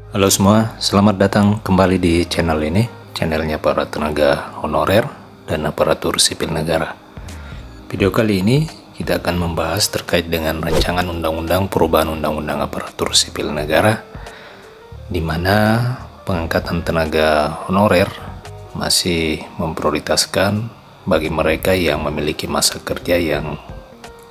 Halo semua, selamat datang kembali di channel ini, channelnya para tenaga honorer dan aparatur sipil negara. Video kali ini kita akan membahas terkait dengan rancangan undang-undang perubahan undang-undang aparatur sipil negara, di mana pengangkatan tenaga honorer masih memprioritaskan bagi mereka yang memiliki masa kerja yang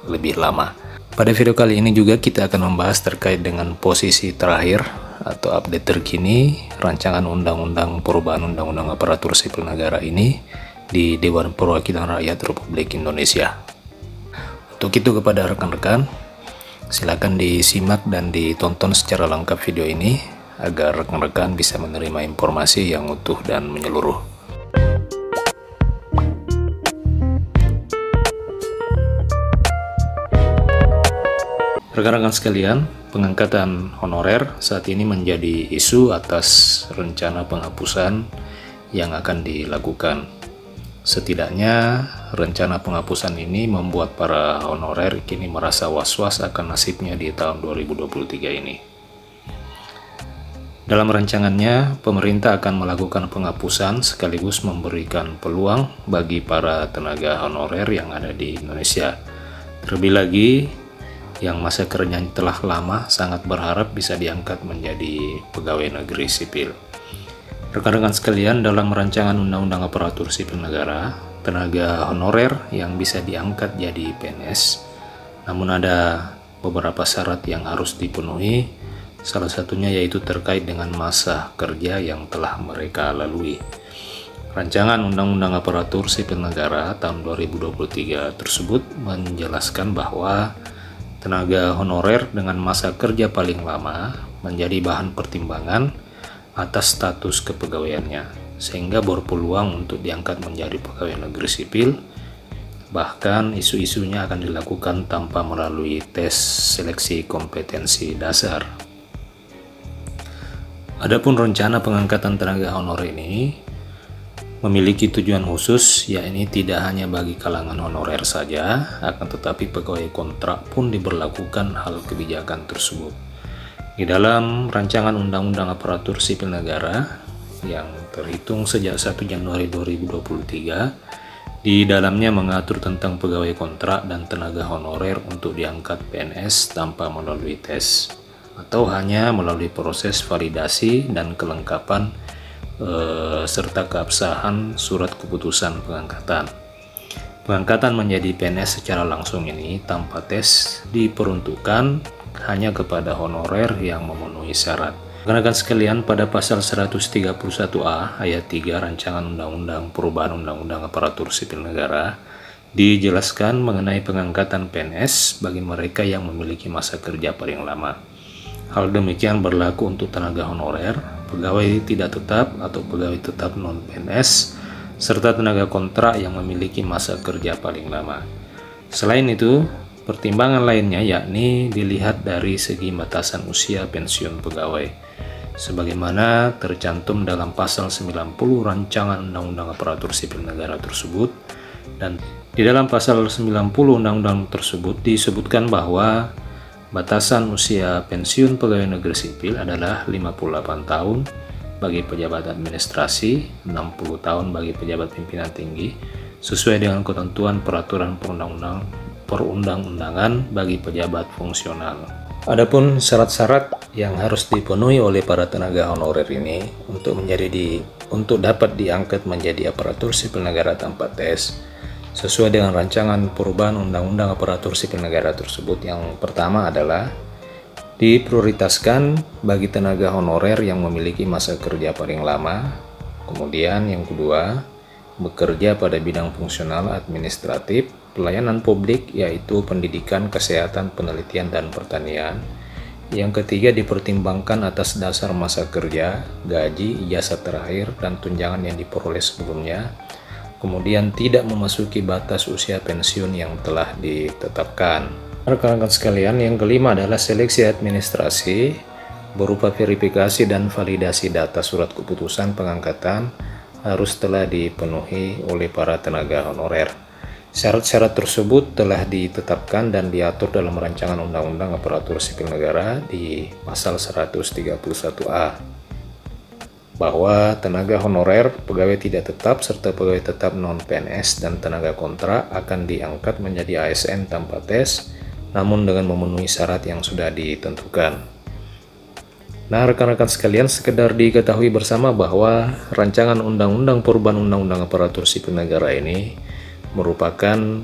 lebih lama. Pada video kali ini juga kita akan membahas terkait dengan posisi terakhir atau update terkini rancangan undang-undang perubahan undang-undang aparatur sipil negara ini di Dewan Perwakilan Rakyat Republik Indonesia. Untuk itu kepada rekan-rekan, silakan disimak dan ditonton secara lengkap video ini agar rekan-rekan bisa menerima informasi yang utuh dan menyeluruh. Rekan-rekan sekalian, pengangkatan honorer saat ini menjadi isu atas rencana penghapusan yang akan dilakukan. Setidaknya, rencana penghapusan ini membuat para honorer kini merasa was-was akan nasibnya di tahun 2023 ini. Dalam rancangannya, pemerintah akan melakukan penghapusan sekaligus memberikan peluang bagi para tenaga honorer yang ada di Indonesia. Terlebih lagi, yang masa kerjanya telah lama sangat berharap bisa diangkat menjadi pegawai negeri sipil. Rekan-rekan sekalian, dalam rancangan undang-undang aparatur sipil negara, tenaga honorer yang bisa diangkat jadi PNS, namun ada beberapa syarat yang harus dipenuhi, salah satunya yaitu terkait dengan masa kerja yang telah mereka lalui. Rancangan Undang-Undang Aparatur Sipil Negara tahun 2023 tersebut menjelaskan bahwa tenaga honorer dengan masa kerja paling lama menjadi bahan pertimbangan atas status kepegawaiannya, sehingga berpeluang untuk diangkat menjadi pegawai negeri sipil. Bahkan isu-isunya akan dilakukan tanpa melalui tes seleksi kompetensi dasar. Adapun rencana pengangkatan tenaga honorer ini memiliki tujuan khusus, yakni tidak hanya bagi kalangan honorer saja, akan tetapi pegawai kontrak pun diberlakukan hal kebijakan tersebut. Di dalam rancangan Undang-Undang Aparatur Sipil Negara yang terhitung sejak 1 Januari 2023, di dalamnya mengatur tentang pegawai kontrak dan tenaga honorer untuk diangkat PNS tanpa melalui tes, atau hanya melalui proses validasi dan kelengkapan serta keabsahan surat keputusan pengangkatan. Pengangkatan menjadi PNS secara langsung ini tanpa tes diperuntukkan hanya kepada honorer yang memenuhi syarat. Rekan-rekan sekalian, pada pasal 131A ayat 3 rancangan undang-undang perubahan undang-undang aparatur sipil negara dijelaskan mengenai pengangkatan PNS bagi mereka yang memiliki masa kerja paling lama. Hal demikian berlaku untuk tenaga honorer, pegawai tidak tetap atau pegawai tetap non-PNS, serta tenaga kontrak yang memiliki masa kerja paling lama. Selain itu, pertimbangan lainnya yakni dilihat dari segi batasan usia pensiun pegawai, sebagaimana tercantum dalam pasal 90 rancangan Undang-Undang Aparatur Sipil Negara tersebut. Dan di dalam pasal 90 Undang-Undang tersebut disebutkan bahwa batasan usia pensiun pegawai negeri sipil adalah 58 tahun bagi pejabat administrasi, 60 tahun bagi pejabat pimpinan tinggi, sesuai dengan ketentuan peraturan perundang-undangan bagi pejabat fungsional. Adapun syarat-syarat yang harus dipenuhi oleh para tenaga honorer ini untuk dapat diangkat menjadi aparatur sipil negara tanpa tes, sesuai dengan rancangan perubahan undang-undang aparatur sipil negara tersebut, yang pertama adalah diprioritaskan bagi tenaga honorer yang memiliki masa kerja paling lama. Kemudian yang kedua, bekerja pada bidang fungsional administratif, pelayanan publik yaitu pendidikan, kesehatan, penelitian, dan pertanian. Yang ketiga, dipertimbangkan atas dasar masa kerja, gaji, ijazah terakhir, dan tunjangan yang diperoleh sebelumnya. Kemudian tidak memasuki batas usia pensiun yang telah ditetapkan. Rekan-rekan sekalian, yang kelima adalah seleksi administrasi berupa verifikasi dan validasi data surat keputusan pengangkatan harus telah dipenuhi oleh para tenaga honorer. Syarat-syarat tersebut telah ditetapkan dan diatur dalam Rancangan Undang-Undang Aparatur Sipil Negara di pasal 131A, bahwa tenaga honorer, pegawai tidak tetap, serta pegawai tetap non-PNS dan tenaga kontrak akan diangkat menjadi ASN tanpa tes, namun dengan memenuhi syarat yang sudah ditentukan. Nah, rekan-rekan sekalian, sekedar diketahui bersama bahwa Rancangan Undang-Undang Perubahan Undang-Undang Aparatur Sipil Negara ini merupakan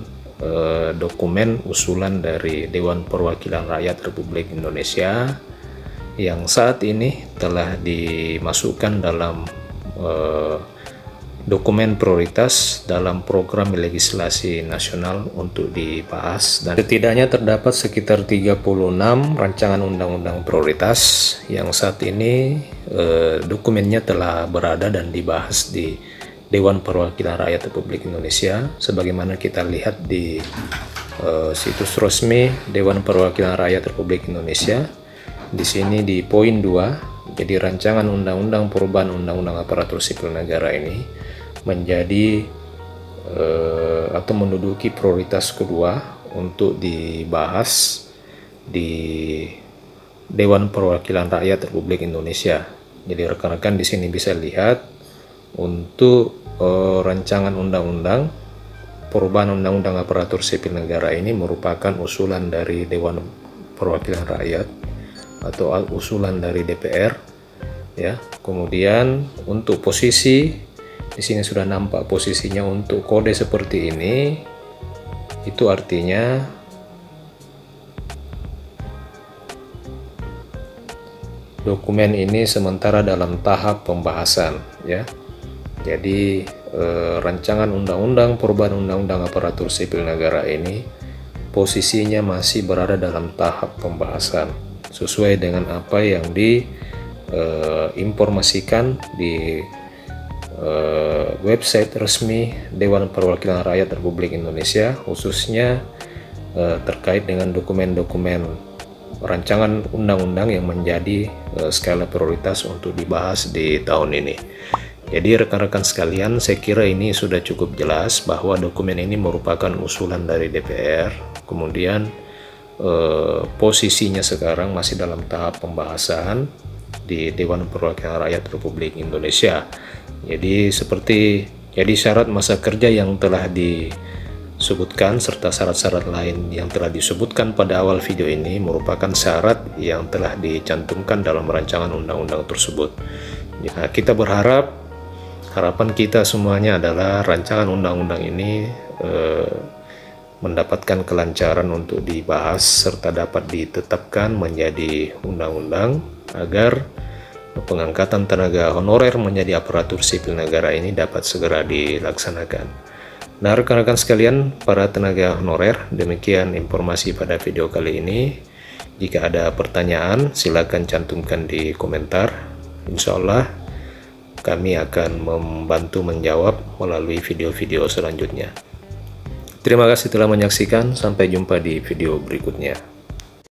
dokumen usulan dari Dewan Perwakilan Rakyat Republik Indonesia yang saat ini telah dimasukkan dalam dokumen prioritas dalam program legislasi nasional untuk dibahas, dan setidaknya terdapat sekitar 36 rancangan undang-undang prioritas yang saat ini dokumennya telah berada dan dibahas di Dewan Perwakilan Rakyat Republik Indonesia, sebagaimana kita lihat di situs resmi Dewan Perwakilan Rakyat Republik Indonesia. Di sini di poin 2, jadi rancangan undang-undang perubahan undang-undang aparatur sipil negara ini menjadi atau menduduki prioritas kedua untuk dibahas di Dewan Perwakilan Rakyat Republik Indonesia. Jadi rekan-rekan di sini bisa lihat untuk rancangan undang-undang perubahan undang-undang aparatur sipil negara ini merupakan usulan dari Dewan Perwakilan Rakyat atau usulan dari DPR, ya. Kemudian untuk posisi di sini sudah nampak posisinya untuk kode seperti ini, itu artinya dokumen ini sementara dalam tahap pembahasan, ya. Jadi rancangan undang-undang perubahan undang-undang aparatur sipil negara ini posisinya masih berada dalam tahap pembahasan sesuai dengan apa yang diinformasikan di website resmi Dewan Perwakilan Rakyat Republik Indonesia, khususnya terkait dengan dokumen-dokumen rancangan undang-undang yang menjadi skala prioritas untuk dibahas di tahun ini. Jadi rekan-rekan sekalian, saya kira ini sudah cukup jelas bahwa dokumen ini merupakan usulan dari DPR, kemudian posisinya sekarang masih dalam tahap pembahasan di Dewan Perwakilan Rakyat Republik Indonesia. Jadi syarat masa kerja yang telah disebutkan serta syarat-syarat lain yang telah disebutkan pada awal video ini merupakan syarat yang telah dicantumkan dalam rancangan undang-undang tersebut. Nah, kita harapan kita semuanya adalah rancangan undang-undang ini mendapatkan kelancaran untuk dibahas serta dapat ditetapkan menjadi undang-undang agar pengangkatan tenaga honorer menjadi aparatur sipil negara ini dapat segera dilaksanakan. Nah, rekan-rekan sekalian, para tenaga honorer, demikian informasi pada video kali ini. Jika ada pertanyaan, silakan cantumkan di komentar. Insya Allah kami akan membantu menjawab melalui video-video selanjutnya. Terima kasih telah menyaksikan, sampai jumpa di video berikutnya.